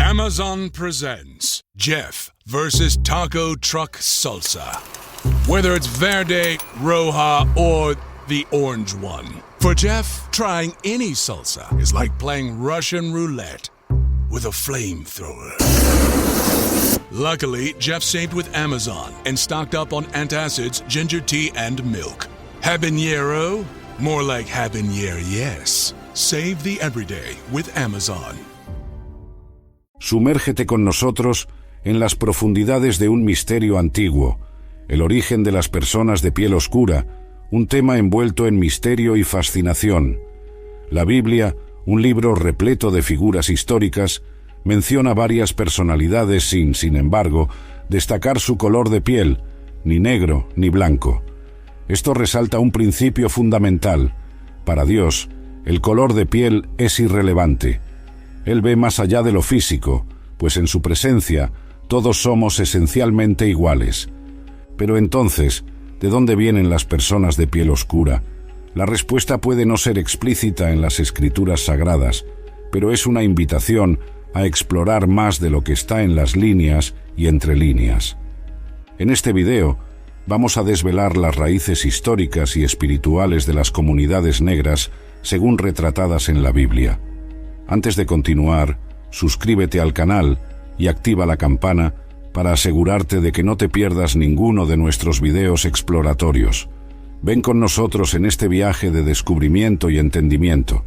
Amazon presents Jeff versus Taco Truck Salsa. Whether it's verde, roja, or the orange one. For Jeff, trying any salsa is like playing Russian roulette with a flamethrower. Luckily, Jeff saved with Amazon and stocked up on antacids, ginger tea, and milk. Habanero? More like habanero, yes. Save the everyday with Amazon. Sumérgete con nosotros en las profundidades de un misterio antiguo, el origen de las personas de piel oscura, un tema envuelto en misterio y fascinación. La Biblia, un libro repleto de figuras históricas, menciona varias personalidades sin embargo, destacar su color de piel, ni negro ni blanco. Esto resalta un principio fundamental. Para Dios, el color de piel es irrelevante. Él ve más allá de lo físico, pues en su presencia todos somos esencialmente iguales. Pero entonces, ¿de dónde vienen las personas de piel oscura? La respuesta puede no ser explícita en las Escrituras sagradas, pero es una invitación a explorar más de lo que está en las líneas y entre líneas. En este video, vamos a desvelar las raíces históricas y espirituales de las comunidades negras según retratadas en la Biblia. Antes de continuar, suscríbete al canal y activa la campana para asegurarte de que no te pierdas ninguno de nuestros videos exploratorios. Ven con nosotros en este viaje de descubrimiento y entendimiento.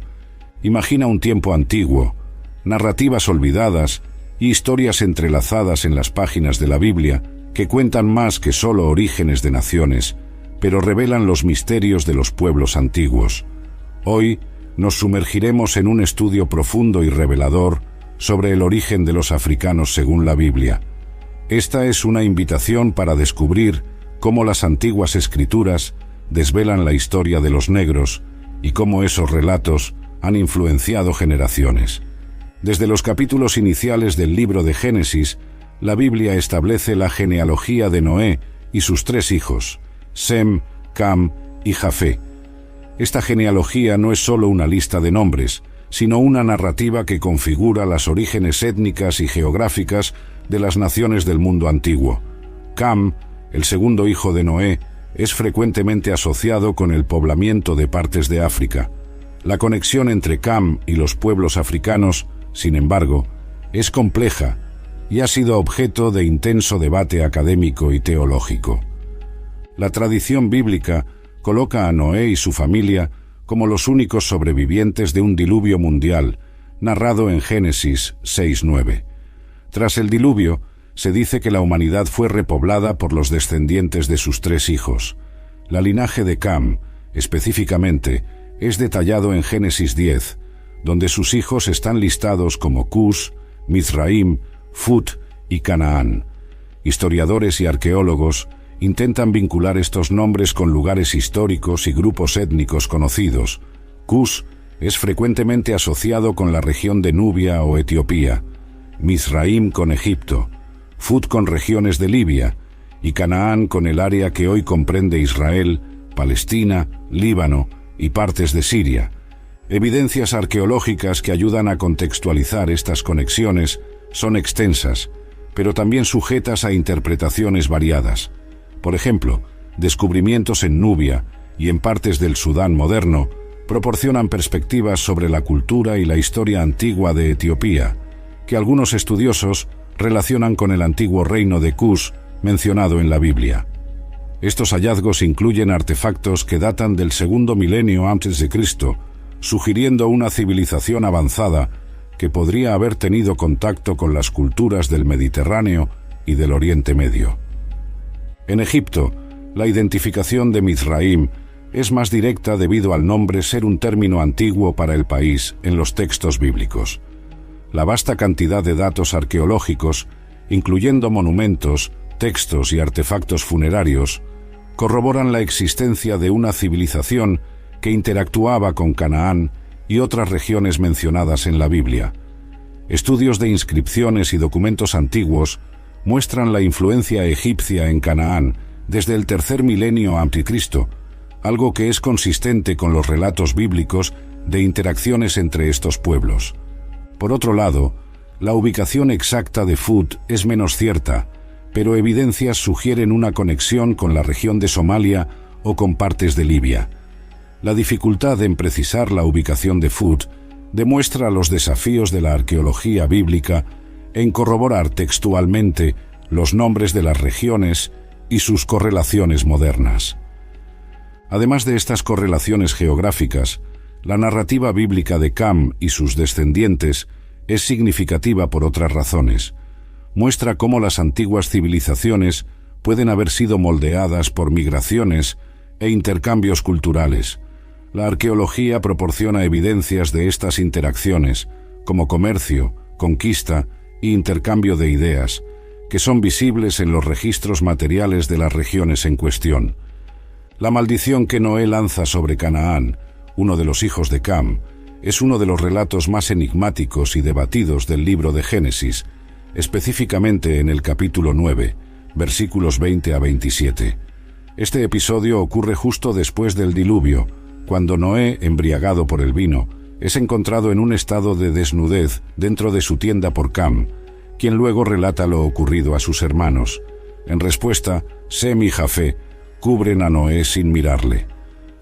Imagina un tiempo antiguo, narrativas olvidadas y historias entrelazadas en las páginas de la Biblia que cuentan más que solo orígenes de naciones, pero revelan los misterios de los pueblos antiguos. Hoy nos sumergiremos en un estudio profundo y revelador sobre el origen de los africanos según la Biblia. Esta es una invitación para descubrir cómo las antiguas escrituras desvelan la historia de los negros y cómo esos relatos han influenciado generaciones. Desde los capítulos iniciales del libro de Génesis, la Biblia establece la genealogía de Noé y sus 3 hijos, Sem, Cam y Jafé. Esta genealogía no es solo una lista de nombres, sino una narrativa que configura las orígenes étnicas y geográficas de las naciones del mundo antiguo. Cam, el segundo hijo de Noé, es frecuentemente asociado con el poblamiento de partes de África. La conexión entre Cam y los pueblos africanos, sin embargo, es compleja y ha sido objeto de intenso debate académico y teológico. La tradición bíblica coloca a Noé y su familia como los únicos sobrevivientes de un diluvio mundial, narrado en Génesis 6:9. Tras el diluvio, se dice que la humanidad fue repoblada por los descendientes de sus 3 hijos. La linaje de Cam, específicamente, es detallado en Génesis 10, donde sus hijos están listados como Cus, Mizraim, Fut y Canaán. Historiadores y arqueólogos intentan vincular estos nombres con lugares históricos y grupos étnicos conocidos. Cus es frecuentemente asociado con la región de Nubia o Etiopía, Mizraim con Egipto, Fut con regiones de Libia y Canaán con el área que hoy comprende Israel, Palestina, Líbano y partes de Siria. Evidencias arqueológicas que ayudan a contextualizar estas conexiones son extensas, pero también sujetas a interpretaciones variadas. Por ejemplo, descubrimientos en Nubia y en partes del Sudán moderno proporcionan perspectivas sobre la cultura y la historia antigua de Etiopía, que algunos estudiosos relacionan con el antiguo reino de Cus mencionado en la Biblia. Estos hallazgos incluyen artefactos que datan del 2º milenio antes de Cristo, sugiriendo una civilización avanzada que podría haber tenido contacto con las culturas del Mediterráneo y del Oriente Medio. En Egipto, la identificación de Mizraim es más directa debido al nombre ser un término antiguo para el país en los textos bíblicos. La vasta cantidad de datos arqueológicos, incluyendo monumentos, textos y artefactos funerarios, corroboran la existencia de una civilización que interactuaba con Canaán y otras regiones mencionadas en la Biblia. Estudios de inscripciones y documentos antiguos muestran la influencia egipcia en Canaán desde el 3er milenio a.C., algo que es consistente con los relatos bíblicos de interacciones entre estos pueblos. Por otro lado, La ubicación exacta de Fud es menos cierta, pero evidencias sugieren una conexión con la región de Somalia o con partes de Libia. La dificultad en precisar la ubicación de Fud demuestra los desafíos de la arqueología bíblica en corroborar textualmente los nombres de las regiones y sus correlaciones modernas. Además de estas correlaciones geográficas, la narrativa bíblica de Cam y sus descendientes es significativa por otras razones. Muestra cómo las antiguas civilizaciones pueden haber sido moldeadas por migraciones e intercambios culturales. La arqueología proporciona evidencias de estas interacciones, como comercio, conquista e intercambio de ideas, que son visibles en los registros materiales de las regiones en cuestión. La maldición que Noé lanza sobre Canaán, uno de los hijos de Cam, es uno de los relatos más enigmáticos y debatidos del libro de Génesis, específicamente en el capítulo 9, versículos 20 a 27. Este episodio ocurre justo después del diluvio, cuando Noé, embriagado por el vino, es encontrado en un estado de desnudez dentro de su tienda por Cam, quien luego relata lo ocurrido a sus hermanos. En respuesta, Sem y Jafé cubren a Noé sin mirarle.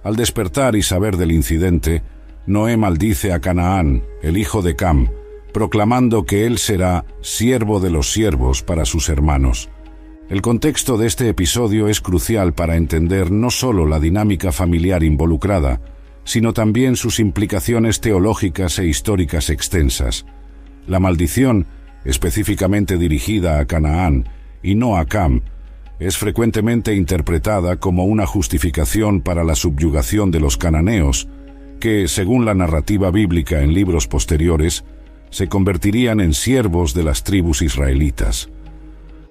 Al despertar y saber del incidente, Noé maldice a Canaán, el hijo de Cam, proclamando que él será siervo de los siervos para sus hermanos. El contexto de este episodio es crucial para entender no solo la dinámica familiar involucrada, sino también sus implicaciones teológicas e históricas extensas. La maldición, específicamente dirigida a Canaán y no a Cam, es frecuentemente interpretada como una justificación para la subyugación de los cananeos, que, según la narrativa bíblica en libros posteriores, se convertirían en siervos de las tribus israelitas.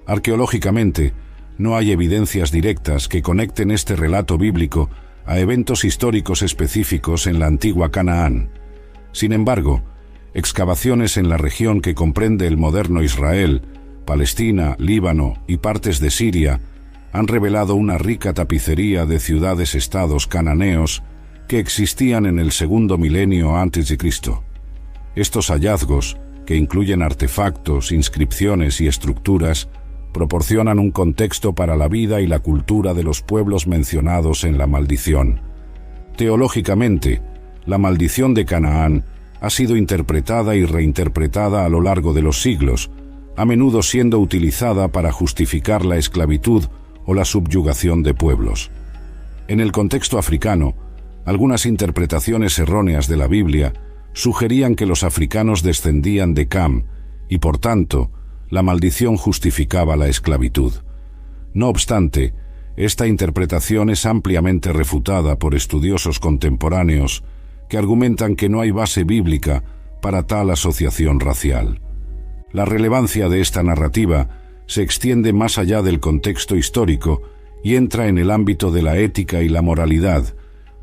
Arqueológicamente, no hay evidencias directas que conecten este relato bíblico a eventos históricos específicos en la antigua Canaán. Sin embargo, excavaciones en la región que comprende el moderno Israel, Palestina, Líbano y partes de Siria han revelado una rica tapicería de ciudades-estados cananeos que existían en el segundo milenio antes de Cristo. Estos hallazgos, que incluyen artefactos, inscripciones y estructuras, proporcionan un contexto para la vida y la cultura de los pueblos mencionados en la maldición. Teológicamente, la maldición de Canaán ha sido interpretada y reinterpretada a lo largo de los siglos, a menudo siendo utilizada para justificar la esclavitud o la subyugación de pueblos. En el contexto africano, algunas interpretaciones erróneas de la Biblia sugerían que los africanos descendían de Cam y, por tanto, la maldición justificaba la esclavitud. No obstante, esta interpretación es ampliamente refutada por estudiosos contemporáneos que argumentan que no hay base bíblica para tal asociación racial. La relevancia de esta narrativa se extiende más allá del contexto histórico y entra en el ámbito de la ética y la moralidad,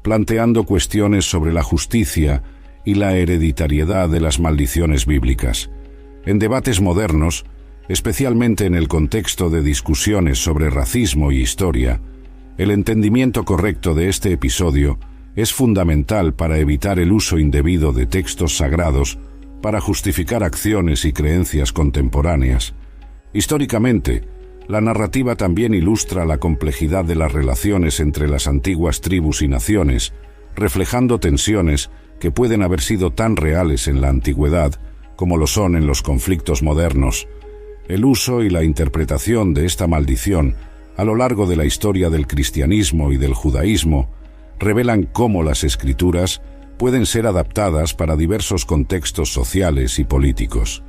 planteando cuestiones sobre la justicia y la hereditariedad de las maldiciones bíblicas. En debates modernos, especialmente en el contexto de discusiones sobre racismo y historia, el entendimiento correcto de este episodio es fundamental para evitar el uso indebido de textos sagrados para justificar acciones y creencias contemporáneas. Históricamente, la narrativa también ilustra la complejidad de las relaciones entre las antiguas tribus y naciones, reflejando tensiones que pueden haber sido tan reales en la antigüedad como lo son en los conflictos modernos. El uso y la interpretación de esta maldición a lo largo de la historia del cristianismo y del judaísmo revelan cómo las escrituras pueden ser adaptadas para diversos contextos sociales y políticos.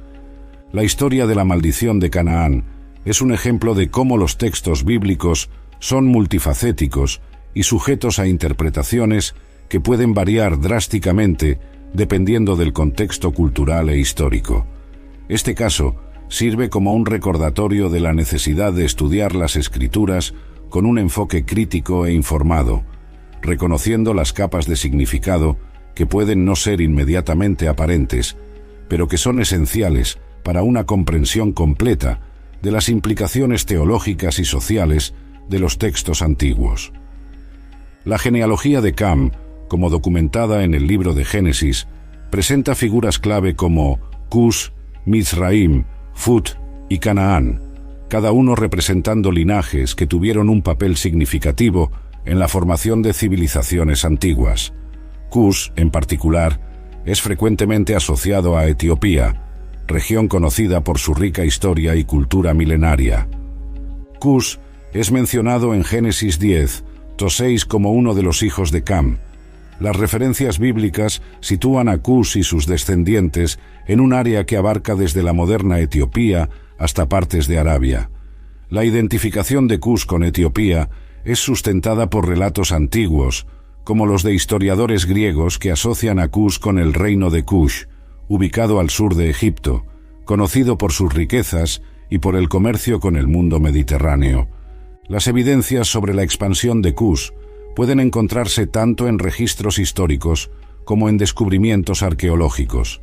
La historia de la maldición de Canaán es un ejemplo de cómo los textos bíblicos son multifacéticos y sujetos a interpretaciones que pueden variar drásticamente dependiendo del contexto cultural e histórico. Este caso sirve como un recordatorio de la necesidad de estudiar las escrituras con un enfoque crítico e informado, reconociendo las capas de significado que pueden no ser inmediatamente aparentes, pero que son esenciales para una comprensión completa de las implicaciones teológicas y sociales de los textos antiguos. La genealogía de Cam, como documentada en el libro de Génesis, presenta figuras clave como Cus, Mizraim, Phut y Canaán, cada uno representando linajes que tuvieron un papel significativo en la formación de civilizaciones antiguas. Kush, en particular, es frecuentemente asociado a Etiopía, región conocida por su rica historia y cultura milenaria. Kush es mencionado en Génesis 10, Toseis como uno de los hijos de Cam. Las referencias bíblicas sitúan a Kush y sus descendientes en un área que abarca desde la moderna Etiopía hasta partes de Arabia. La identificación de Kush con Etiopía es sustentada por relatos antiguos, como los de historiadores griegos que asocian a Kush con el reino de Kush, ubicado al sur de Egipto, conocido por sus riquezas y por el comercio con el mundo mediterráneo. Las evidencias sobre la expansión de Kush pueden encontrarse tanto en registros históricos como en descubrimientos arqueológicos.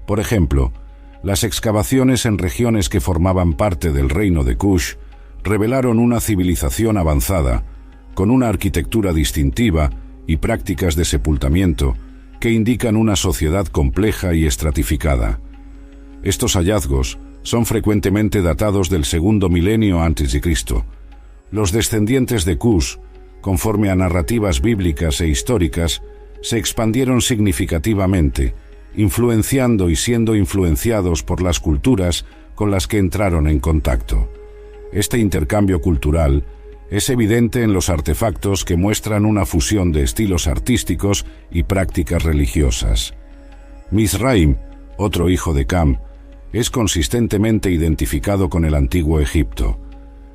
Por ejemplo, las excavaciones en regiones que formaban parte del reino de Kush revelaron una civilización avanzada, con una arquitectura distintiva y prácticas de sepultamiento que indican una sociedad compleja y estratificada. Estos hallazgos son frecuentemente datados del segundo milenio a.C. Los descendientes de Kush, conforme a narrativas bíblicas e históricas, se expandieron significativamente, influenciando y siendo influenciados por las culturas con las que entraron en contacto. Este intercambio cultural es evidente en los artefactos que muestran una fusión de estilos artísticos y prácticas religiosas. Mizraim, otro hijo de Cam, es consistentemente identificado con el antiguo Egipto.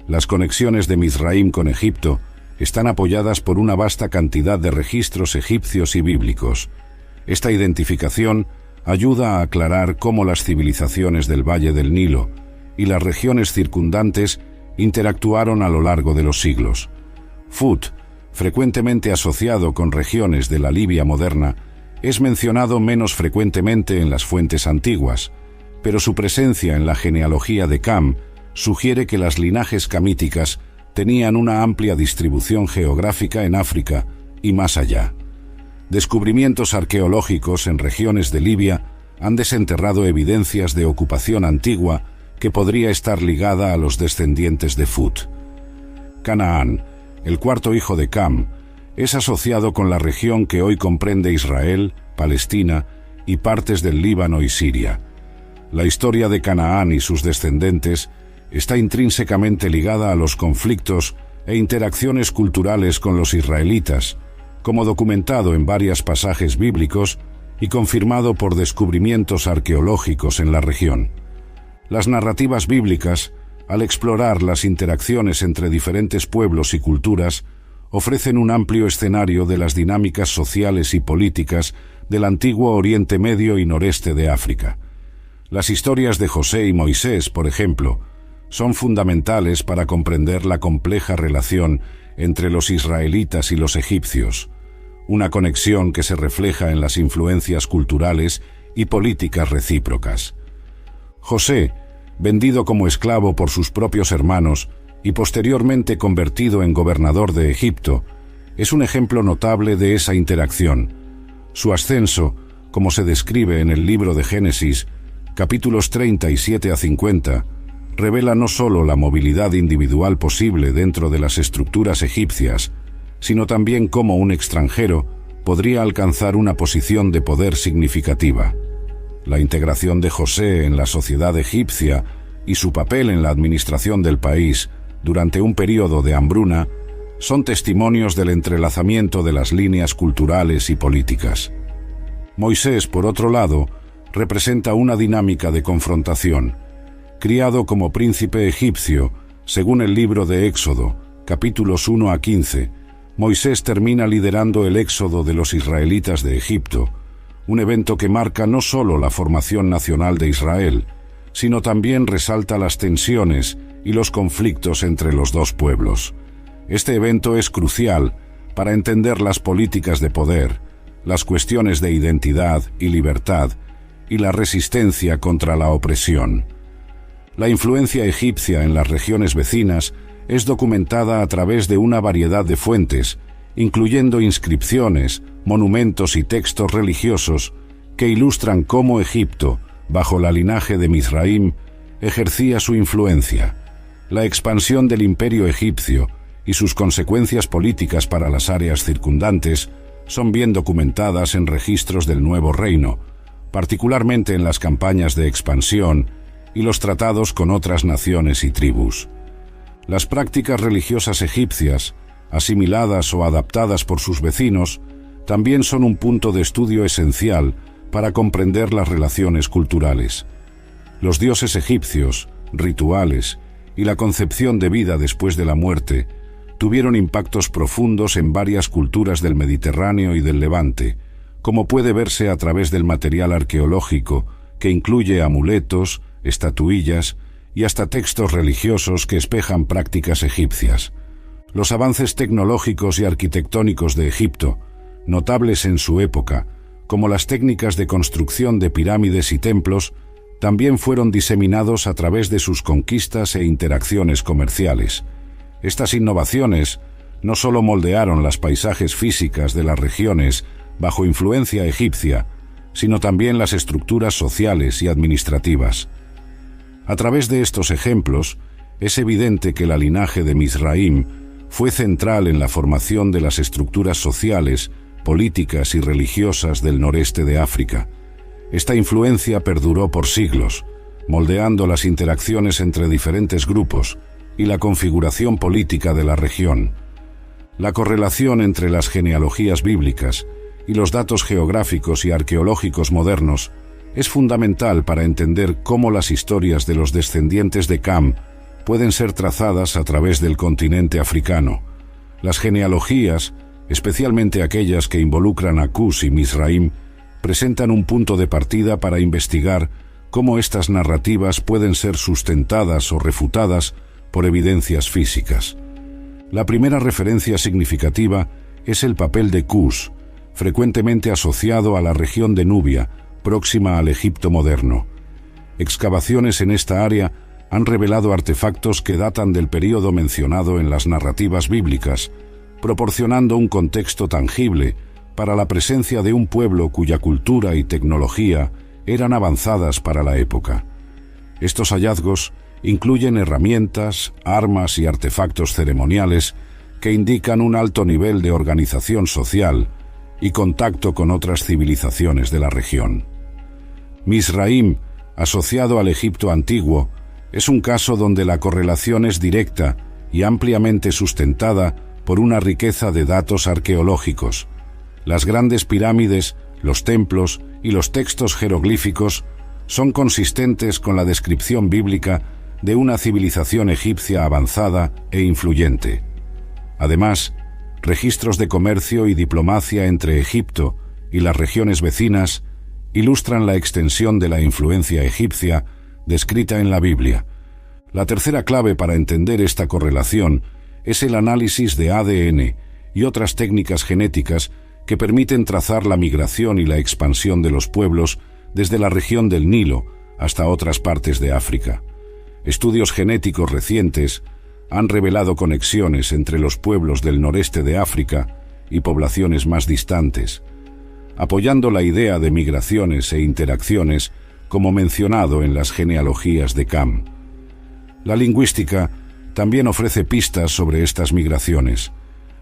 Las conexiones de Mizraim con Egipto están apoyadas por una vasta cantidad de registros egipcios y bíblicos. Esta identificación ayuda a aclarar cómo las civilizaciones del Valle del Nilo y las regiones circundantes interactuaron a lo largo de los siglos. Phut, frecuentemente asociado con regiones de la Libia moderna, es mencionado menos frecuentemente en las fuentes antiguas, pero su presencia en la genealogía de Cam sugiere que las linajes camíticas tenían una amplia distribución geográfica en África y más allá. Descubrimientos arqueológicos en regiones de Libia han desenterrado evidencias de ocupación antigua que podría estar ligada a los descendientes de Phut. Canaán, el cuarto hijo de Cam, es asociado con la región que hoy comprende Israel, Palestina y partes del Líbano y Siria. La historia de Canaán y sus descendientes está intrínsecamente ligada a los conflictos e interacciones culturales con los israelitas, como documentado en varios pasajes bíblicos y confirmado por descubrimientos arqueológicos en la región. Las narrativas bíblicas, al explorar las interacciones entre diferentes pueblos y culturas, ofrecen un amplio escenario de las dinámicas sociales y políticas del antiguo Oriente Medio y noreste de África. Las historias de José y Moisés, por ejemplo, son fundamentales para comprender la compleja relación entre los israelitas y los egipcios, una conexión que se refleja en las influencias culturales y políticas recíprocas. José, vendido como esclavo por sus propios hermanos y posteriormente convertido en gobernador de Egipto, es un ejemplo notable de esa interacción. Su ascenso, como se describe en el libro de Génesis, capítulos 37 a 50, revela no solo la movilidad individual posible dentro de las estructuras egipcias, sino también cómo un extranjero podría alcanzar una posición de poder significativa. La integración de José en la sociedad egipcia y su papel en la administración del país durante un período de hambruna son testimonios del entrelazamiento de las líneas culturales y políticas. Moisés, por otro lado, representa una dinámica de confrontación. Criado como príncipe egipcio, según el libro de Éxodo, capítulos 1 a 15, Moisés termina liderando el éxodo de los israelitas de Egipto, un evento que marca no solo la formación nacional de Israel, sino también resalta las tensiones y los conflictos entre los dos pueblos. Este evento es crucial para entender las políticas de poder, las cuestiones de identidad y libertad, y la resistencia contra la opresión. La influencia egipcia en las regiones vecinas es documentada a través de una variedad de fuentes, incluyendo inscripciones, monumentos y textos religiosos que ilustran cómo Egipto, bajo la linaje de Mizraim, ejercía su influencia. La expansión del imperio egipcio y sus consecuencias políticas para las áreas circundantes son bien documentadas en registros del Nuevo Reino, particularmente en las campañas de expansión y los tratados con otras naciones y tribus. Las prácticas religiosas egipcias, asimiladas o adaptadas por sus vecinos, también son un punto de estudio esencial para comprender las relaciones culturales. Los dioses egipcios, rituales y la concepción de vida después de la muerte tuvieron impactos profundos en varias culturas del Mediterráneo y del Levante, como puede verse a través del material arqueológico, que incluye amuletos, estatuillas y hasta textos religiosos que espejan prácticas egipcias. Los avances tecnológicos y arquitectónicos de Egipto, notables en su época, como las técnicas de construcción de pirámides y templos, también fueron diseminados a través de sus conquistas e interacciones comerciales. Estas innovaciones no solo moldearon las paisajes físicas de las regiones bajo influencia egipcia, sino también las estructuras sociales y administrativas. A través de estos ejemplos, es evidente que la linaje de Mizraim fue central en la formación de las estructuras sociales, políticas y religiosas del noreste de África. Esta influencia perduró por siglos, moldeando las interacciones entre diferentes grupos y la configuración política de la región. La correlación entre las genealogías bíblicas y los datos geográficos y arqueológicos modernos es fundamental para entender cómo las historias de los descendientes de Cam pueden ser trazadas a través del continente africano. Las genealogías, especialmente aquellas que involucran a Cus y Mizraim, presentan un punto de partida para investigar cómo estas narrativas pueden ser sustentadas o refutadas por evidencias físicas. La primera referencia significativa es el papel de Cus, frecuentemente asociado a la región de Nubia, próxima al Egipto moderno. Excavaciones en esta área han revelado artefactos que datan del período mencionado en las narrativas bíblicas, proporcionando un contexto tangible para la presencia de un pueblo cuya cultura y tecnología eran avanzadas para la época. Estos hallazgos incluyen herramientas, armas y artefactos ceremoniales que indican un alto nivel de organización social y contacto con otras civilizaciones de la región. Mizraim, asociado al Egipto antiguo, es un caso donde la correlación es directa y ampliamente sustentada por una riqueza de datos arqueológicos. Las grandes pirámides, los templos y los textos jeroglíficos son consistentes con la descripción bíblica de una civilización egipcia avanzada e influyente. Además, registros de comercio y diplomacia entre Egipto y las regiones vecinas ilustran la extensión de la influencia egipcia descrita en la Biblia. La tercera clave para entender esta correlación es el análisis de ADN y otras técnicas genéticas que permiten trazar la migración y la expansión de los pueblos desde la región del Nilo hasta otras partes de África. Estudios genéticos recientes han revelado conexiones entre los pueblos del noreste de África y poblaciones más distantes, apoyando la idea de migraciones e interacciones como mencionado en las genealogías de Cam. La lingüística también ofrece pistas sobre estas migraciones.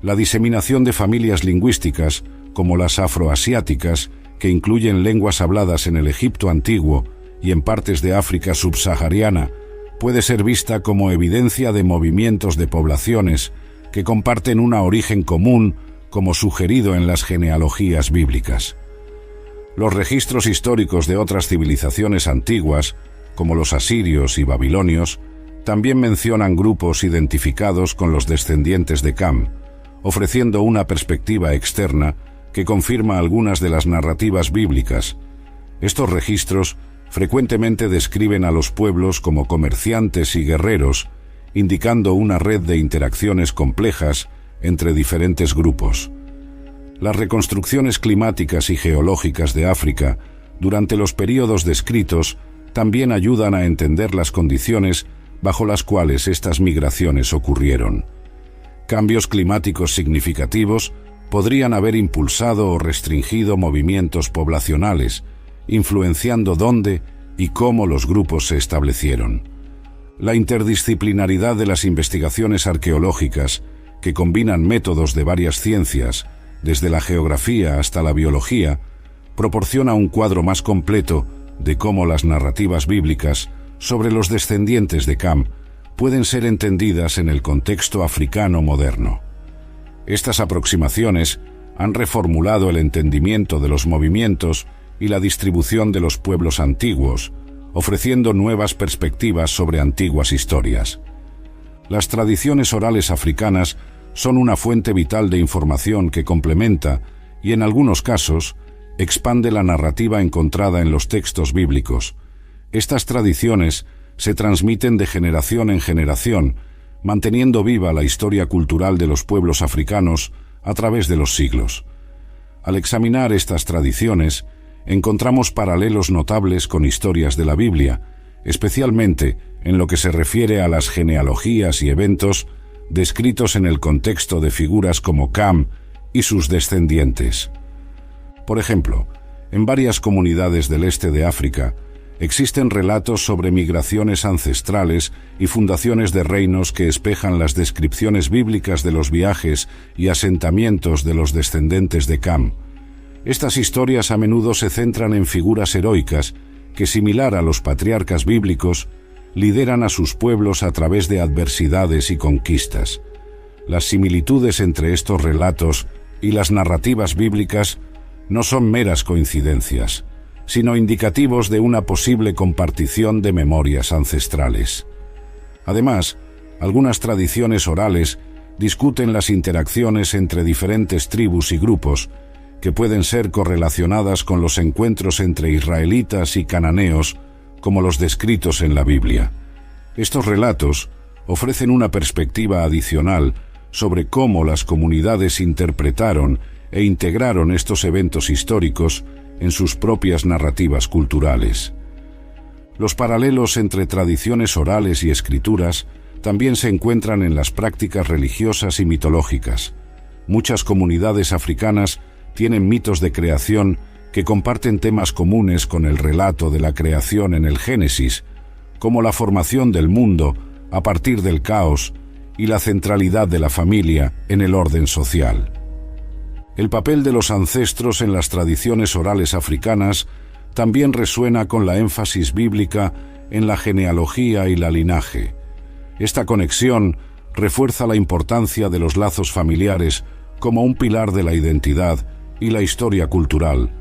La diseminación de familias lingüísticas, como las afroasiáticas, que incluyen lenguas habladas en el Egipto antiguo y en partes de África subsahariana, puede ser vista como evidencia de movimientos de poblaciones que comparten un origen común, como sugerido en las genealogías bíblicas. Los registros históricos de otras civilizaciones antiguas, como los asirios y babilonios, también mencionan grupos identificados con los descendientes de Cam, ofreciendo una perspectiva externa que confirma algunas de las narrativas bíblicas. Estos registros frecuentemente describen a los pueblos como comerciantes y guerreros, indicando una red de interacciones complejas entre diferentes grupos. Las reconstrucciones climáticas y geológicas de África durante los períodos descritos también ayudan a entender las condiciones bajo las cuales estas migraciones ocurrieron. Cambios climáticos significativos podrían haber impulsado o restringido movimientos poblacionales, influenciando dónde y cómo los grupos se establecieron. La interdisciplinaridad de las investigaciones arqueológicas, que combinan métodos de varias ciencias, desde la geografía hasta la biología, proporciona un cuadro más completo de cómo las narrativas bíblicas sobre los descendientes de Cam pueden ser entendidas en el contexto africano moderno. Estas aproximaciones han reformulado el entendimiento de los movimientos y la distribución de los pueblos antiguos, ofreciendo nuevas perspectivas sobre antiguas historias. Las tradiciones orales africanas son una fuente vital de información que complementa y, en algunos casos, expande la narrativa encontrada en los textos bíblicos. Estas tradiciones se transmiten de generación en generación, manteniendo viva la historia cultural de los pueblos africanos a través de los siglos. Al examinar estas tradiciones, encontramos paralelos notables con historias de la Biblia, especialmente en lo que se refiere a las genealogías y eventos descritos en el contexto de figuras como Cam y sus descendientes. Por ejemplo, en varias comunidades del este de África existen relatos sobre migraciones ancestrales y fundaciones de reinos que espejan las descripciones bíblicas de los viajes y asentamientos de los descendientes de Cam. Estas historias a menudo se centran en figuras heroicas que, similar a los patriarcas bíblicos, lideran a sus pueblos a través de adversidades y conquistas. Las similitudes entre estos relatos y las narrativas bíblicas no son meras coincidencias, sino indicativos de una posible compartición de memorias ancestrales. Además, algunas tradiciones orales discuten las interacciones entre diferentes tribus y grupos, que pueden ser correlacionadas con los encuentros entre israelitas y cananeos, como los descritos en la Biblia. Estos relatos ofrecen una perspectiva adicional sobre cómo las comunidades interpretaron e integraron estos eventos históricos en sus propias narrativas culturales. Los paralelos entre tradiciones orales y escrituras también se encuentran en las prácticas religiosas y mitológicas. Muchas comunidades africanas tienen mitos de creación que comparten temas comunes con el relato de la creación en el Génesis, como la formación del mundo a partir del caos y la centralidad de la familia en el orden social. El papel de los ancestros en las tradiciones orales africanas también resuena con la énfasis bíblica en la genealogía y la linaje. Esta conexión refuerza la importancia de los lazos familiares como un pilar de la identidad y la historia cultural,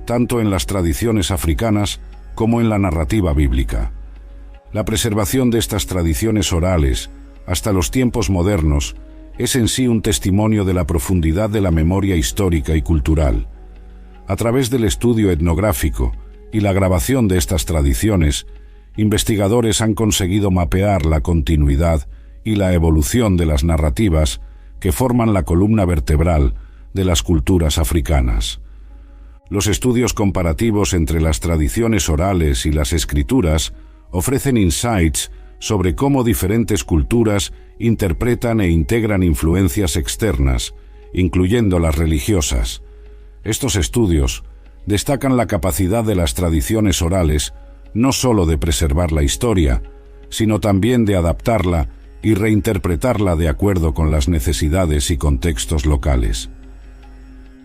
tanto en las tradiciones africanas como en la narrativa bíblica. La preservación de estas tradiciones orales, hasta los tiempos modernos, es en sí un testimonio de la profundidad de la memoria histórica y cultural. A través del estudio etnográfico y la grabación de estas tradiciones, investigadores han conseguido mapear la continuidad y la evolución de las narrativas que forman la columna vertebral de las culturas africanas. Los estudios comparativos entre las tradiciones orales y las escrituras ofrecen insights sobre cómo diferentes culturas interpretan e integran influencias externas, incluyendo las religiosas. Estos estudios destacan la capacidad de las tradiciones orales no solo de preservar la historia, sino también de adaptarla y reinterpretarla de acuerdo con las necesidades y contextos locales.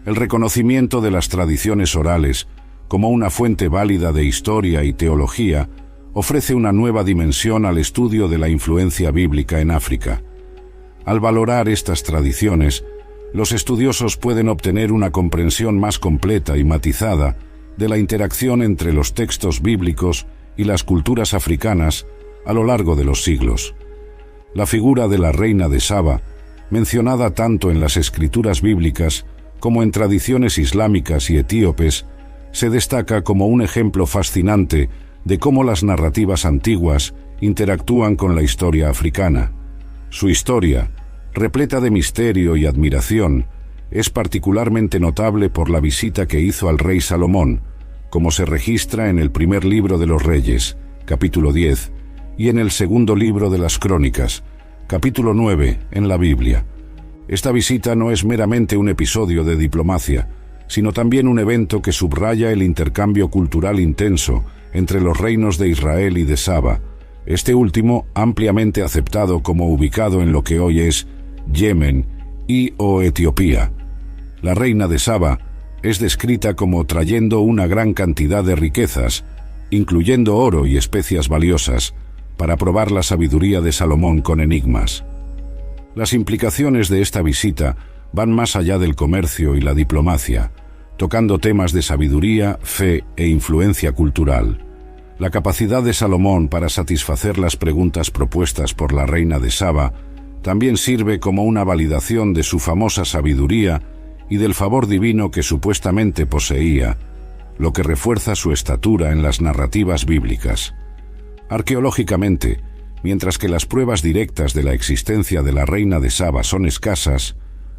El reconocimiento de las tradiciones orales como una fuente válida de historia y teología ofrece una nueva dimensión al estudio de la influencia bíblica en África. Al valorar estas tradiciones, los estudiosos pueden obtener una comprensión más completa y matizada de la interacción entre los textos bíblicos y las culturas africanas a lo largo de los siglos. La figura de la reina de Saba, mencionada tanto en las escrituras bíblicas como en tradiciones islámicas y etíopes, se destaca como un ejemplo fascinante de cómo las narrativas antiguas interactúan con la historia africana. Su historia, repleta de misterio y admiración, es particularmente notable por la visita que hizo al rey Salomón, como se registra en el primer libro de los Reyes, capítulo 10, y en el segundo libro de las Crónicas, capítulo 9, en la Biblia. Esta visita no es meramente un episodio de diplomacia, sino también un evento que subraya el intercambio cultural intenso entre los reinos de Israel y de Saba, este último ampliamente aceptado como ubicado en lo que hoy es Yemen o Etiopía. La reina de Saba es descrita como trayendo una gran cantidad de riquezas, incluyendo oro y especias valiosas, para probar la sabiduría de Salomón con enigmas. Las implicaciones de esta visita van más allá del comercio y la diplomacia, tocando temas de sabiduría, fe e influencia cultural. La capacidad de Salomón para satisfacer las preguntas propuestas por la reina de Saba también sirve como una validación de su famosa sabiduría y del favor divino que supuestamente poseía, lo que refuerza su estatura en las narrativas bíblicas. Arqueológicamente, mientras que las pruebas directas de la existencia de la reina de Saba son escasas,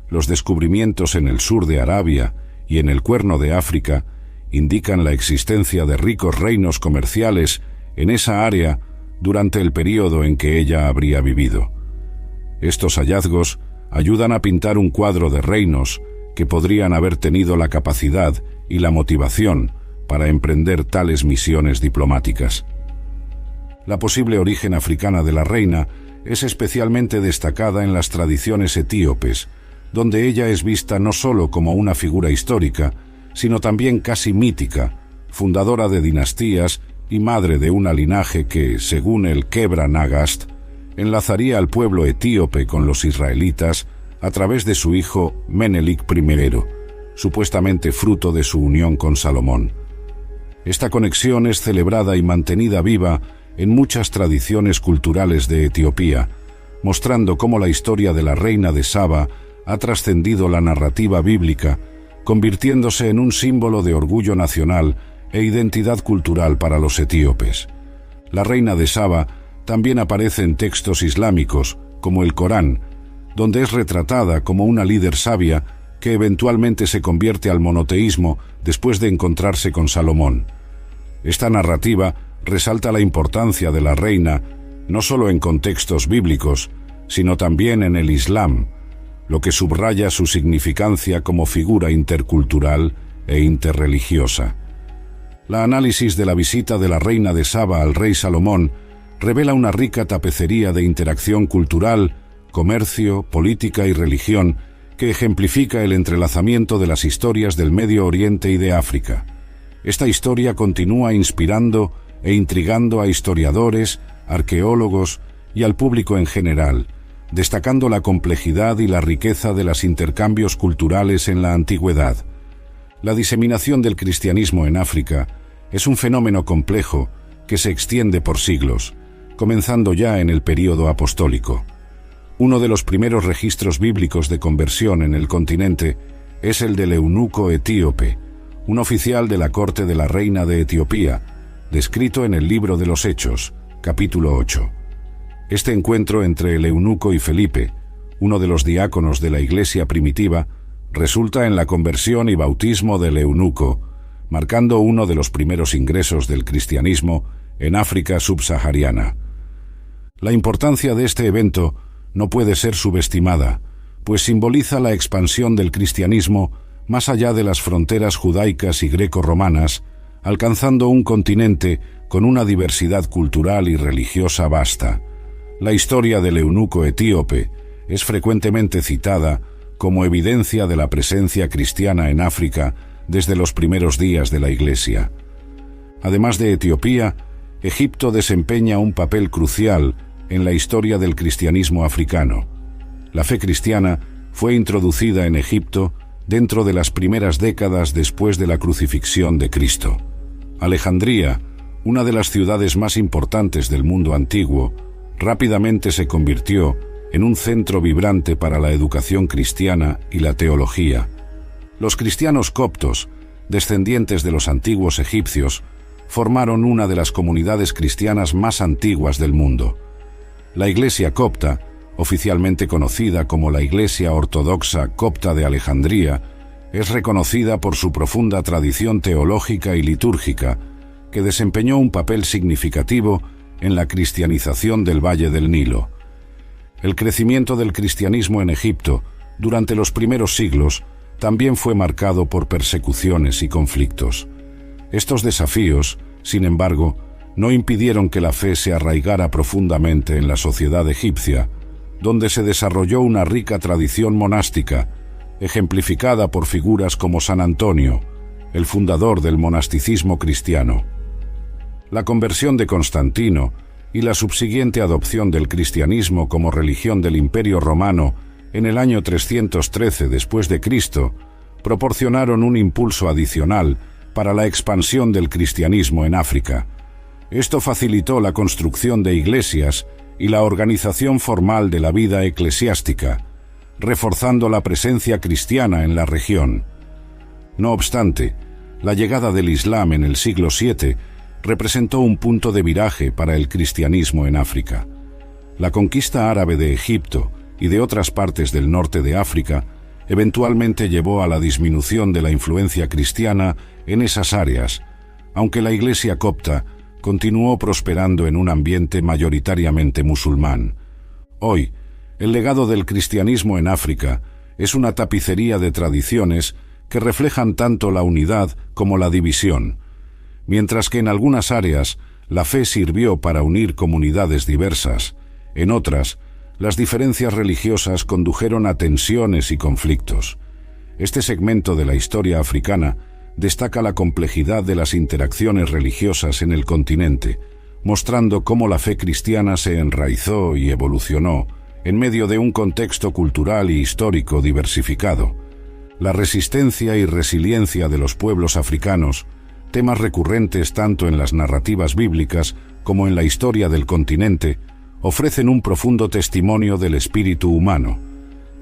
los descubrimientos en el sur de Arabia y en el Cuerno de África indican la existencia de ricos reinos comerciales en esa área durante el período en que ella habría vivido. Estos hallazgos ayudan a pintar un cuadro de reinos que podrían haber tenido la capacidad y la motivación para emprender tales misiones diplomáticas. La posible origen africana de la reina es especialmente destacada en las tradiciones etíopes, donde ella es vista no solo como una figura histórica, sino también casi mítica, fundadora de dinastías y madre de un linaje que, según el Kebra Nagast, enlazaría al pueblo etíope con los israelitas a través de su hijo Menelik I, supuestamente fruto de su unión con Salomón. Esta conexión es celebrada y mantenida viva en muchas tradiciones culturales de Etiopía, mostrando cómo la historia de la reina de Saba ha trascendido la narrativa bíblica, convirtiéndose en un símbolo de orgullo nacional e identidad cultural para los etíopes. La reina de Saba también aparece en textos islámicos, como el Corán, donde es retratada como una líder sabia que eventualmente se convierte al monoteísmo después de encontrarse con Salomón. Esta narrativa resalta la importancia de la reina no solo en contextos bíblicos, sino también en el Islam, lo que subraya su significancia como figura intercultural e interreligiosa. La análisis de la visita de la reina de Saba al rey Salomón revela una rica tapicería de interacción cultural, comercio, política y religión que ejemplifica el entrelazamiento de las historias del Medio Oriente y de África. Esta historia continúa inspirando e intrigando a historiadores, arqueólogos y al público en general, destacando la complejidad y la riqueza de los intercambios culturales en la antigüedad. La diseminación del cristianismo en África es un fenómeno complejo que se extiende por siglos, comenzando ya en el período apostólico. Uno de los primeros registros bíblicos de conversión en el continente es el del eunuco etíope, un oficial de la corte de la reina de Etiopía, descrito en el libro de los Hechos, capítulo 8. Este encuentro entre el eunuco y Felipe, uno de los diáconos de la iglesia primitiva, resulta en la conversión y bautismo del eunuco, marcando uno de los primeros ingresos del cristianismo en África subsahariana. La importancia de este evento no puede ser subestimada, pues simboliza la expansión del cristianismo más allá de las fronteras judaicas y greco-romanas, alcanzando un continente con una diversidad cultural y religiosa vasta. La historia del eunuco etíope es frecuentemente citada como evidencia de la presencia cristiana en África desde los primeros días de la Iglesia. Además de Etiopía, Egipto desempeña un papel crucial en la historia del cristianismo africano. La fe cristiana fue introducida en Egipto dentro de las primeras décadas después de la crucifixión de Cristo. Alejandría, una de las ciudades más importantes del mundo antiguo, rápidamente se convirtió en un centro vibrante para la educación cristiana y la teología. Los cristianos coptos, descendientes de los antiguos egipcios, formaron una de las comunidades cristianas más antiguas del mundo. La Iglesia copta, oficialmente conocida como la Iglesia Ortodoxa Copta de Alejandría, es reconocida por su profunda tradición teológica y litúrgica, que desempeñó un papel significativo en la cristianización del Valle del Nilo. El crecimiento del cristianismo en Egipto durante los primeros siglos también fue marcado por persecuciones y conflictos. Estos desafíos sin embargo, no impidieron que la fe se arraigara profundamente en la sociedad egipcia, donde se desarrolló una rica tradición monástica, ejemplificada por figuras como San Antonio, el fundador del monasticismo cristiano. La conversión de Constantino y la subsiguiente adopción del cristianismo como religión del Imperio Romano en el año 313 después de Cristo proporcionaron un impulso adicional para la expansión del cristianismo en África. Esto facilitó la construcción de iglesias y la organización formal de la vida eclesiástica, reforzando la presencia cristiana en la región. No obstante, la llegada del Islam en el siglo VII representó un punto de viraje para el cristianismo en África. La conquista árabe de Egipto y de otras partes del norte de África eventualmente llevó a la disminución de la influencia cristiana en esas áreas, aunque la Iglesia copta continuó prosperando en un ambiente mayoritariamente musulmán. Hoy, el legado del cristianismo en África es una tapicería de tradiciones que reflejan tanto la unidad como la división. Mientras que en algunas áreas la fe sirvió para unir comunidades diversas, en otras, las diferencias religiosas condujeron a tensiones y conflictos. Este segmento de la historia africana destaca la complejidad de las interacciones religiosas en el continente, mostrando cómo la fe cristiana se enraizó y evolucionó en medio de un contexto cultural y histórico diversificado. La resistencia y resiliencia de los pueblos africanos, temas recurrentes tanto en las narrativas bíblicas como en la historia del continente, ofrecen un profundo testimonio del espíritu humano.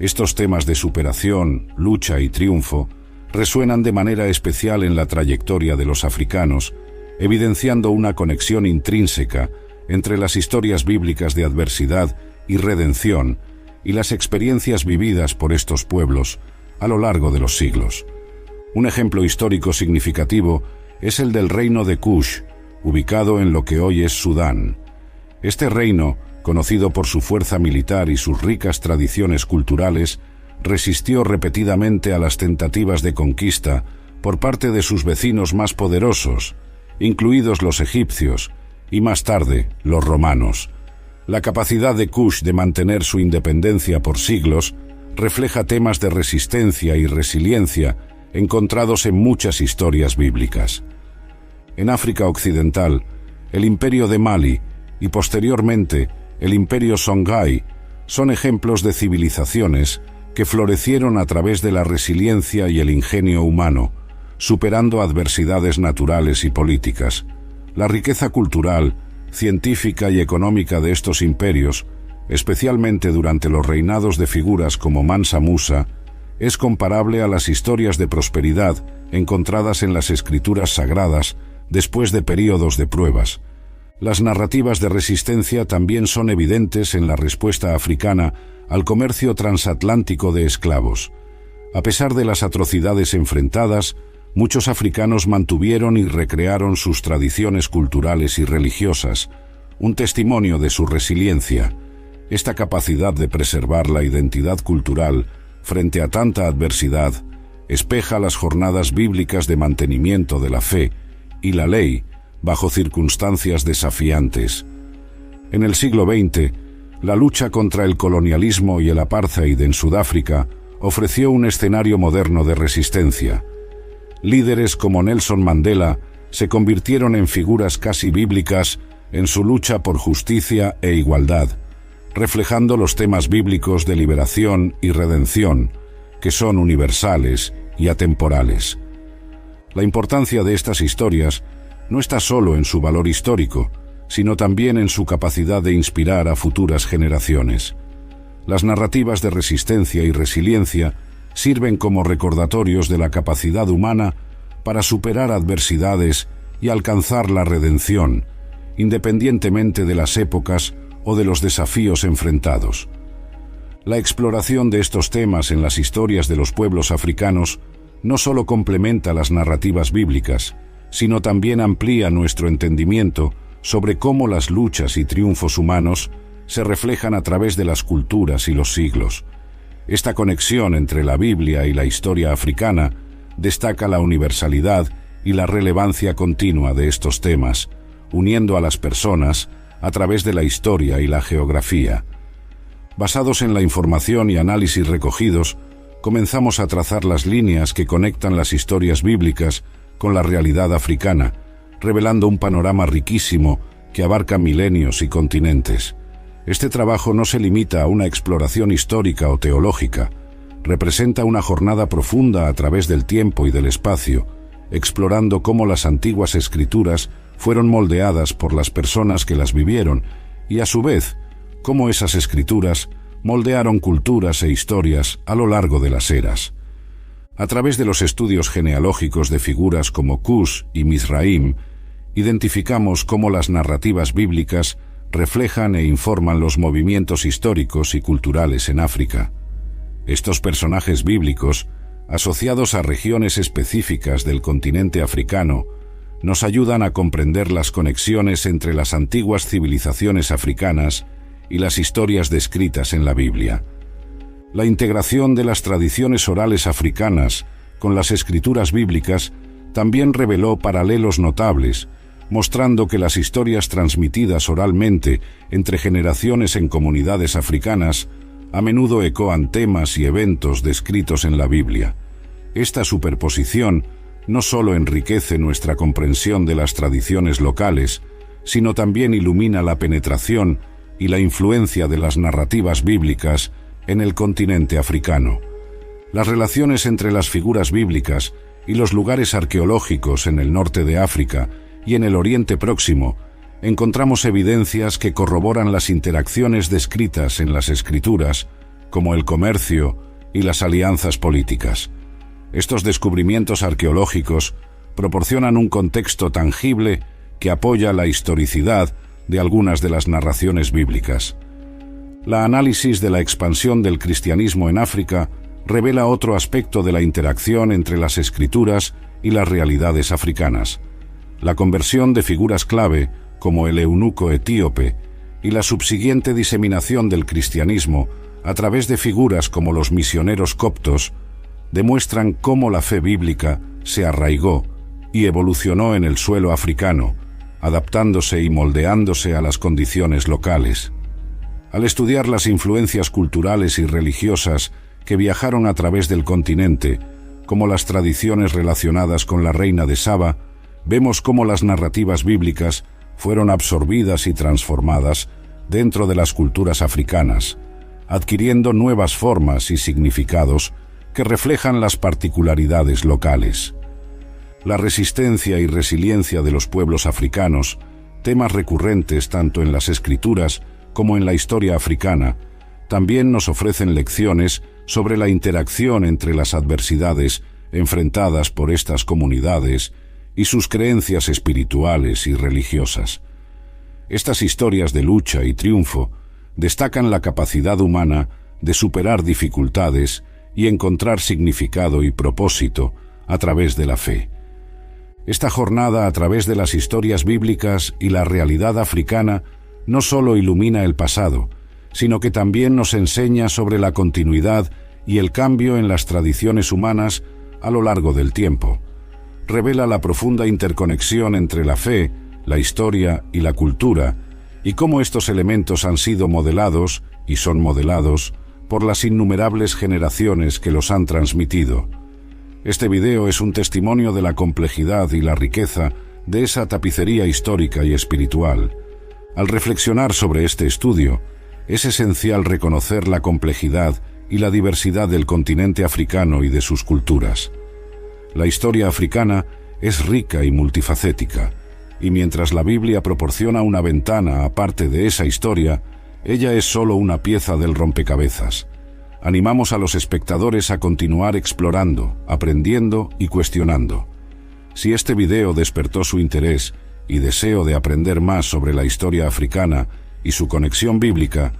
Estos temas de superación, lucha y triunfo resuenan de manera especial en la trayectoria de los africanos, evidenciando una conexión intrínseca entre las historias bíblicas de adversidad y redención y las experiencias vividas por estos pueblos a lo largo de los siglos. Un ejemplo histórico significativo es el del reino de Kush, ubicado en lo que hoy es Sudán. Este reino, conocido por su fuerza militar y sus ricas tradiciones culturales, resistió repetidamente a las tentativas de conquista por parte de sus vecinos más poderosos, incluidos los egipcios y más tarde los romanos. La capacidad de Kush de mantener su independencia por siglos refleja temas de resistencia y resiliencia encontrados en muchas historias bíblicas. En África Occidental, el Imperio de Mali y posteriormente el Imperio Songhai son ejemplos de civilizaciones que florecieron a través de la resiliencia y el ingenio humano, superando adversidades naturales y políticas. La riqueza cultural, científica y económica de estos imperios, especialmente durante los reinados de figuras como Mansa Musa, es comparable a las historias de prosperidad encontradas en las escrituras sagradas después de períodos de pruebas. Las narrativas de resistencia también son evidentes en la respuesta africana al comercio transatlántico de esclavos. A pesar de las atrocidades enfrentadas, muchos africanos mantuvieron y recrearon sus tradiciones culturales y religiosas, un testimonio de su resiliencia. Esta capacidad de preservar la identidad cultural frente a tanta adversidad espeja las jornadas bíblicas de mantenimiento de la fe y la ley bajo circunstancias desafiantes. En el siglo XX, la lucha contra el colonialismo y el apartheid en Sudáfrica ofreció un escenario moderno de resistencia. Líderes como Nelson Mandela se convirtieron en figuras casi bíblicas en su lucha por justicia e igualdad, reflejando los temas bíblicos de liberación y redención, que son universales y atemporales. La importancia de estas historias no está solo en su valor histórico, sino también en su capacidad de inspirar a futuras generaciones. Las narrativas de resistencia y resiliencia sirven como recordatorios de la capacidad humana para superar adversidades y alcanzar la redención, independientemente de las épocas o de los desafíos enfrentados. La exploración de estos temas en las historias de los pueblos africanos no solo complementa las narrativas bíblicas, sino también amplía nuestro entendimiento sobre cómo las luchas y triunfos humanos se reflejan a través de las culturas y los siglos. Esta conexión entre la Biblia y la historia africana destaca la universalidad y la relevancia continua de estos temas, uniendo a las personas a través de la historia y la geografía. Basados en la información y análisis recogidos, comenzamos a trazar las líneas que conectan las historias bíblicas con la realidad africana, revelando un panorama riquísimo que abarca milenios y continentes. Este trabajo no se limita a una exploración histórica o teológica, representa una jornada profunda a través del tiempo y del espacio, explorando cómo las antiguas escrituras fueron moldeadas por las personas que las vivieron y, a su vez, cómo esas escrituras moldearon culturas e historias a lo largo de las eras. A través de los estudios genealógicos de figuras como Cush y Mizraim, identificamos cómo las narrativas bíblicas reflejan e informan los movimientos históricos y culturales en África. Estos personajes bíblicos, asociados a regiones específicas del continente africano, nos ayudan a comprender las conexiones entre las antiguas civilizaciones africanas y las historias descritas en la Biblia. La integración de las tradiciones orales africanas con las escrituras bíblicas también reveló paralelos notables, mostrando que las historias transmitidas oralmente entre generaciones en comunidades africanas a menudo ecoan temas y eventos descritos en la Biblia. Esta superposición no solo enriquece nuestra comprensión de las tradiciones locales, sino también ilumina la penetración y la influencia de las narrativas bíblicas en el continente africano. Las relaciones entre las figuras bíblicas y los lugares arqueológicos en el norte de África y en el Oriente Próximo, encontramos evidencias que corroboran las interacciones descritas en las Escrituras, como el comercio y las alianzas políticas. Estos descubrimientos arqueológicos proporcionan un contexto tangible que apoya la historicidad de algunas de las narraciones bíblicas. La análisis de la expansión del cristianismo en África revela otro aspecto de la interacción entre las Escrituras y las realidades africanas. La conversión de figuras clave, como el eunuco etíope, y la subsiguiente diseminación del cristianismo a través de figuras como los misioneros coptos, demuestran cómo la fe bíblica se arraigó y evolucionó en el suelo africano, adaptándose y moldeándose a las condiciones locales. Al estudiar las influencias culturales y religiosas que viajaron a través del continente, como las tradiciones relacionadas con la reina de Saba, vemos cómo las narrativas bíblicas fueron absorbidas y transformadas dentro de las culturas africanas, adquiriendo nuevas formas y significados que reflejan las particularidades locales. La resistencia y resiliencia de los pueblos africanos, temas recurrentes tanto en las escrituras como en la historia africana, también nos ofrecen lecciones sobre la interacción entre las adversidades enfrentadas por estas comunidades y sus creencias espirituales y religiosas. Estas historias de lucha y triunfo destacan la capacidad humana de superar dificultades y encontrar significado y propósito a través de la fe. Esta jornada a través de las historias bíblicas y la realidad africana no solo ilumina el pasado, sino que también nos enseña sobre la continuidad y el cambio en las tradiciones humanas a lo largo del tiempo. Revela la profunda interconexión entre la fe, la historia y la cultura, y cómo estos elementos han sido modelados y son modelados por las innumerables generaciones que los han transmitido. Este video es un testimonio de la complejidad y la riqueza de esa tapicería histórica y espiritual. Al reflexionar sobre este estudio, es esencial reconocer la complejidad y la diversidad del continente africano y de sus culturas. La historia africana es rica y multifacética, y mientras la Biblia proporciona una ventana aparte de esa historia, ella es solo una pieza del rompecabezas. Animamos a los espectadores a continuar explorando, aprendiendo y cuestionando. Si este video despertó su interés y deseo de aprender más sobre la historia africana y su conexión bíblica,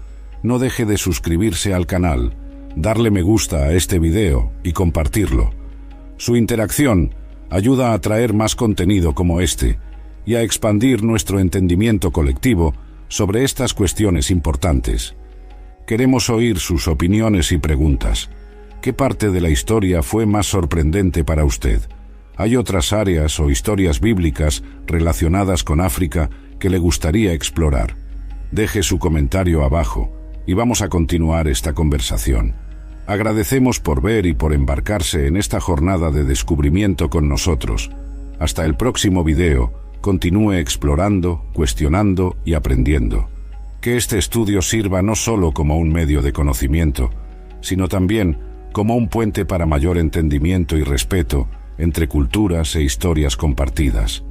no deje de suscribirse al canal, darle me gusta a este video y compartirlo. Su interacción ayuda a atraer más contenido como este y a expandir nuestro entendimiento colectivo sobre estas cuestiones importantes. Queremos oír sus opiniones y preguntas. ¿Qué parte de la historia fue más sorprendente para usted? ¿Hay otras áreas o historias bíblicas relacionadas con África que le gustaría explorar? Deje su comentario abajo y vamos a continuar esta conversación. Agradecemos por ver y por embarcarse en esta jornada de descubrimiento con nosotros. Hasta el próximo video, continúe explorando, cuestionando y aprendiendo. Que este estudio sirva no solo como un medio de conocimiento, sino también como un puente para mayor entendimiento y respeto entre culturas e historias compartidas.